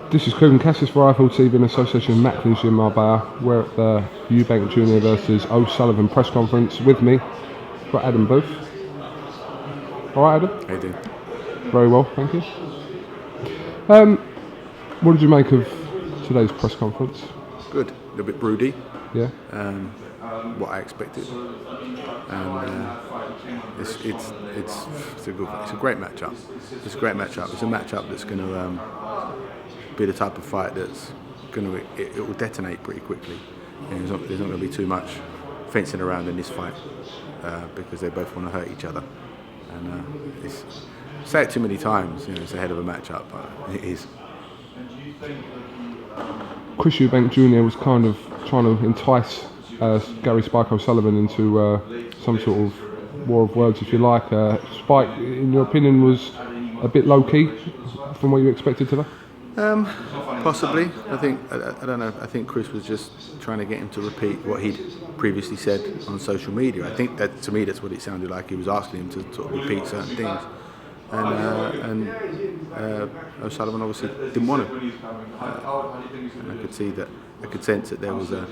This is KUGAN CASSIUS Rifle TV in association with Macklin's Gym Marbella. We're at the Eubank Jr versus O'Sullivan press conference. With me, got Adam Booth. Alright, Adam? How you doing? Very well, thank you. What did you make of today's press conference? Good. A little bit broody. Yeah. What I expected. And it's a great matchup. It's a great matchup. It's a matchup that's going to be the type of fight that's it will detonate pretty quickly. And there's not going to be too much fencing around in this fight because they both want to hurt each other. And say it too many times, it's ahead of a matchup, but it is. Chris Eubank Jr was kind of trying to entice Gary Spike O'Sullivan into some sort of war of words, if you like. Spike, in your opinion, was a bit low-key from what you expected today? Possibly. I don't know. I think Chris was just trying to get him to repeat what he'd previously said on social media. I think that, to me, that's what it sounded like. He was asking him to sort of repeat certain things. And O'Sullivan obviously didn't want to. And I could sense that there was a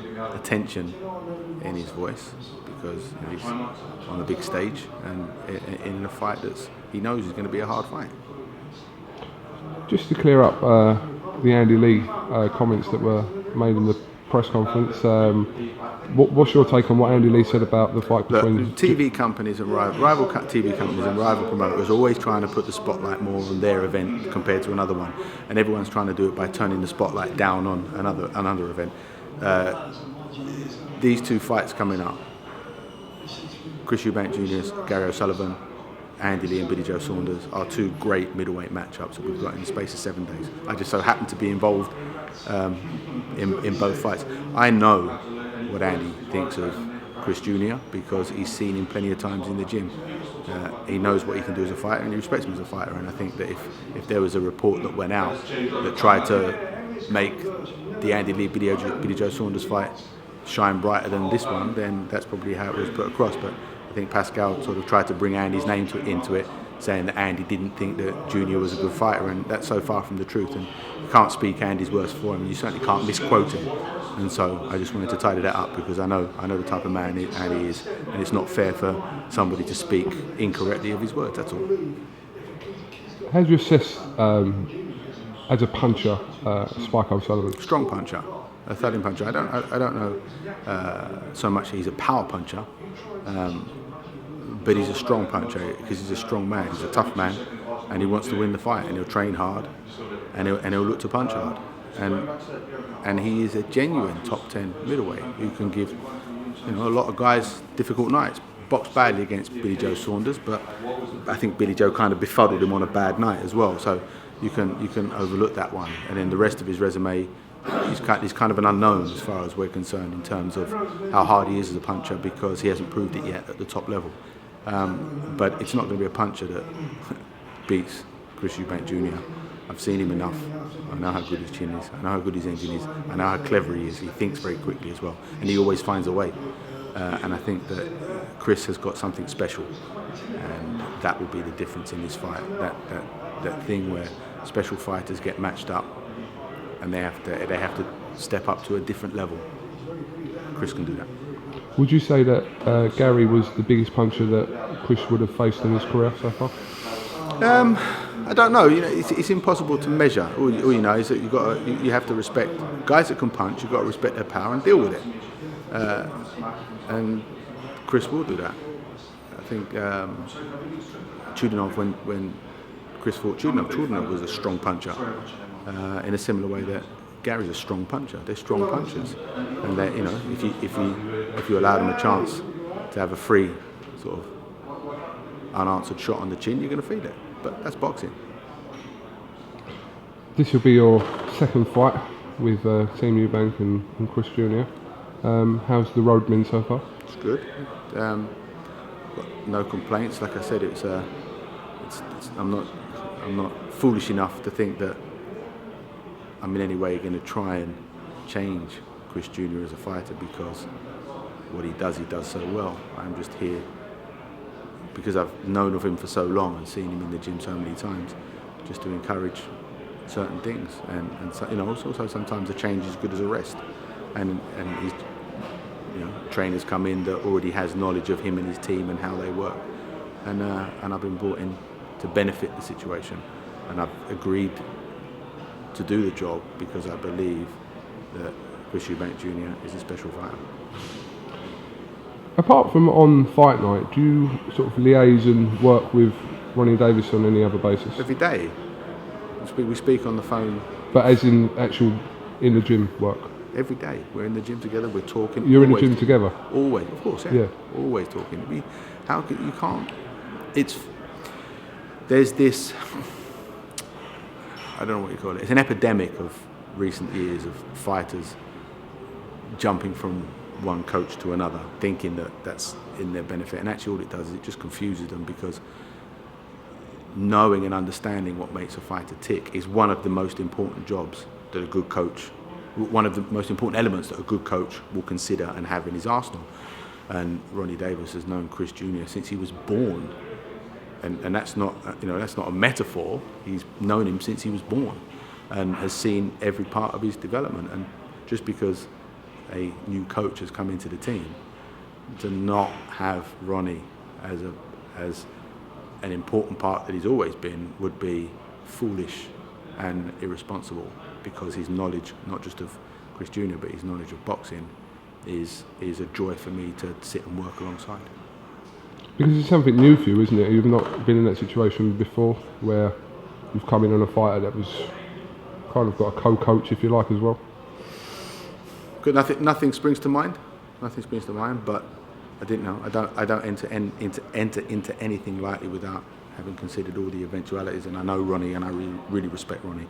tension in his voice because he's on a big stage and in a fight that he knows is going to be a hard fight. Just to clear up the Andy Lee comments that were made in the press conference, what's your take on what Andy Lee said about the fight between... TV companies and rival TV companies and rival promoters are always trying to put the spotlight more on their event compared to another one, and everyone's trying to do it by turning the spotlight down on another event. These two fights coming up, Chris Eubank Jr., Gary O'Sullivan, Andy Lee and Billy Joe Saunders, are two great middleweight matchups that we've got in the space of 7 days. I just so happen to be involved in both fights. I know what Andy thinks of Chris Jr. because he's seen him plenty of times in the gym. He knows what he can do as a fighter and he respects him as a fighter, and I think that if there was a report that went out that tried to make the Andy Lee Billy Joe Saunders fight shine brighter than this one, then that's probably how it was put across. But I think Pascal sort of tried to bring Andy's name into it, saying that Andy didn't think that Junior was a good fighter, and that's so far from the truth. And you can't speak Andy's words for him, and you certainly can't misquote him. And so I just wanted to tidy that up because I know the type of man Andy is, and it's not fair for somebody to speak incorrectly of his words. That's all. How do you assess as a puncher Spike O'Sullivan? Strong puncher, a thudding puncher. I don't know so much he's a power puncher. But he's a strong puncher because he's a strong man. He's a tough man, and he wants to win the fight. And he'll train hard, and he'll look to punch hard. And he is a genuine top 10 middleweight who can give a lot of guys difficult nights. Boxed badly against Billy Joe Saunders, but I think Billy Joe kind of befuddled him on a bad night as well. So you can overlook that one. And then the rest of his resume, he's kind of an unknown as far as we're concerned in terms of how hard he is as a puncher because he hasn't proved it yet at the top level. But it's not going to be a puncher that beats Chris Eubank Jr. I've seen him enough. I know how good his chin is. I know how good his engine is. I know how clever he is. He thinks very quickly as well, and he always finds a way. And I think that Chris has got something special, and that will be the difference in this fight. That thing where special fighters get matched up, and they have to step up to a different level. Chris can do that. Would you say that Gary was the biggest puncher that Chris would have faced in his career so far? I don't know. It's impossible to measure. All you know is that you have to respect guys that can punch. You've got to respect their power and deal with it. And Chris will do that. I think Chudinov, when Chris fought Chudinov was a strong puncher in a similar way that Gary's a strong puncher. They're strong punchers, and they, if you allow them a chance to have a free sort of unanswered shot on the chin, you're going to feel it. But that's boxing. This will be your second fight with Team Eubank and Chris Jr. How's the road been so far? It's good. Got no complaints. Like I said, I'm not foolish enough to think that I'm in any way going to try and change Chris Jr. as a fighter because what he does so well. I'm just here because I've known of him for so long and seen him in the gym so many times, just to encourage certain things, and so, you know, also sometimes a change is as good as a rest, and he's, you know, trainers come in that already has knowledge of him and his team and how they work, and I've been brought in to benefit the situation, and I've agreed to do the job because I believe that Chris Eubank Jr. is a special fighter. Apart from on fight night, do you sort of liaise and work with Ronnie Davies on any other basis? Every day. We speak on the phone. But as in actual in the gym work? Every day. We're in the gym together, we're talking. You're in the gym together? Always, of course, yeah. Yeah. Always talking. How can you can't, there's this, I don't know what you call it, it's an epidemic of recent years of fighters jumping from one coach to another, thinking that that's in their benefit, and actually all it does is it just confuses them, because knowing and understanding what makes a fighter tick is one of the most important jobs that a good coach, one of the most important elements that a good coach will consider and have in his arsenal. And Ronnie Davies has known Chris Jr. since he was born, and that's not, you know, that's not a metaphor. He's known him since he was born, and has seen every part of his development. And just because a new coach has come into the team, to not have Ronnie as an important part that he's always been would be foolish and irresponsible, because his knowledge, not just of Chris Jr., but his knowledge of boxing is a joy for me to sit and work alongside. Because it's something new for you, isn't it? You've not been in that situation before, where you've come in on a fighter that was kind of got a co-coach, if you like, as well. Nothing springs to mind. Nothing springs to mind. But I didn't know. I don't enter into anything lightly without having considered all the eventualities. And I know Ronnie, and I really respect Ronnie,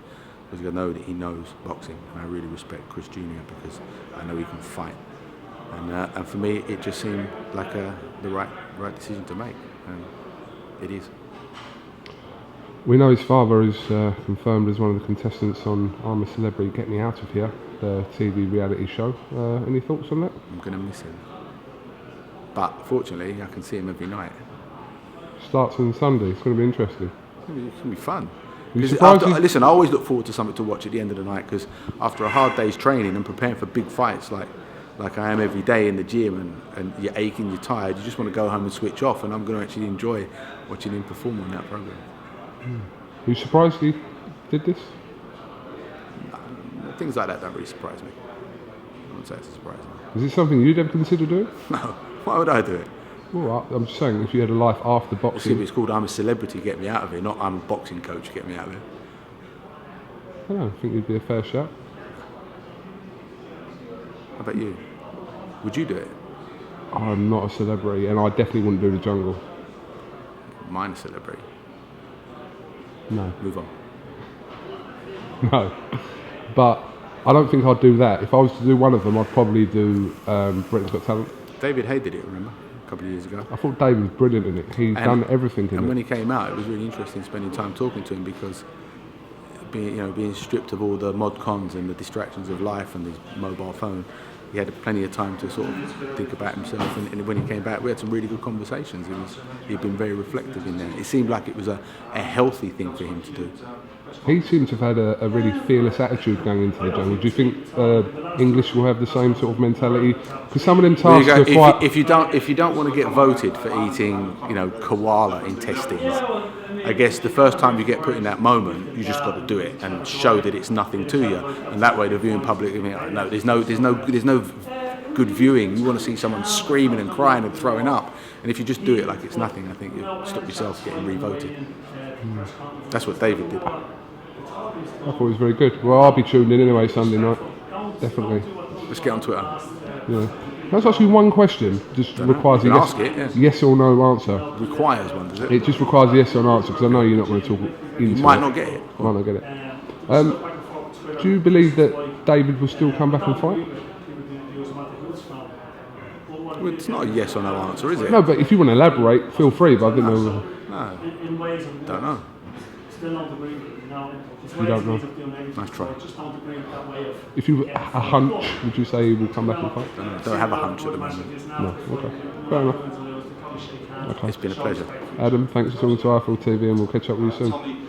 because I know that he knows boxing, and I really respect Chris Jr. because I know he can fight. And for me, it just seemed like the right decision to make, and it is. We know his father is confirmed as one of the contestants on I'm a Celebrity, Get Me Out of Here, the TV reality show. Any thoughts on that? I'm going to miss him. But fortunately, I can see him every night. Starts on Sunday. It's going to be interesting. It's going to be fun. Listen, I always look forward to something to watch at the end of the night, because after a hard day's training and preparing for big fights like I am every day in the gym, and you're aching, you're tired, you just want to go home and switch off, and I'm going to actually enjoy watching him perform on that programme. Are you surprised he did this? Things like that don't really surprise me. I wouldn't say it's surprising. Is it something you'd ever consider doing? No. Why would I do it? Well, I'm just saying, if you had a life after boxing... It's called I'm a Celebrity, Get Me Out of Here, not I'm a boxing coach, Get Me Out of Here. I don't know, I think you'd be a fair shout. How about you? Would you do it? I'm not a celebrity, and I definitely wouldn't do the jungle. Mine a celebrity. No. Move on. No. But I don't think I'd do that. If I was to do one of them, I'd probably do Britain's Got Talent. David Haye did it, remember? A couple of years ago. I thought David was brilliant in it. He's done everything in it. And when he came out, it was really interesting spending time talking to him, because being stripped of all the mod cons and the distractions of life and his mobile phone, he had plenty of time to sort of think about himself. And when he came back, we had some really good conversations. He'd been very reflective in there. It seemed like it was a healthy thing for him to do. He seems to have had a really fearless attitude going into the jungle. Do you think English will have the same sort of mentality? Because some of them tasks are quite... If you don't want to get voted for eating, koala intestines, I guess the first time you get put in that moment, you just got to do it and show that it's nothing to you. And that way, the viewing public, no, there's no good viewing. You want to see someone screaming and crying and throwing up. And if you just do it like it's nothing, I think you'll stop yourself getting re-voted. That's what David did. I thought it was very good. Well, I'll be tuned in anyway Sunday night. Definitely. Let's get on Twitter. Yeah. Can I ask you one question? Just requires a yes or no answer. Requires one, does it? It just requires a yes or no answer, because I know you're not going to talk into it. You might not get it. Might not get it. Do you believe that David will still come back and fight? Well, it's not a yes or no answer, is it? No, but if you want to elaborate, feel free, but I didn't know. No. Don't know. You don't know? Nice try. If you a hunch, would you say he will come back and fight? Don't have a hunch at the moment. No, okay. Fair enough. Okay. It's been a pleasure. Adam, thanks for talking to iFL TV, and we'll catch up with you soon.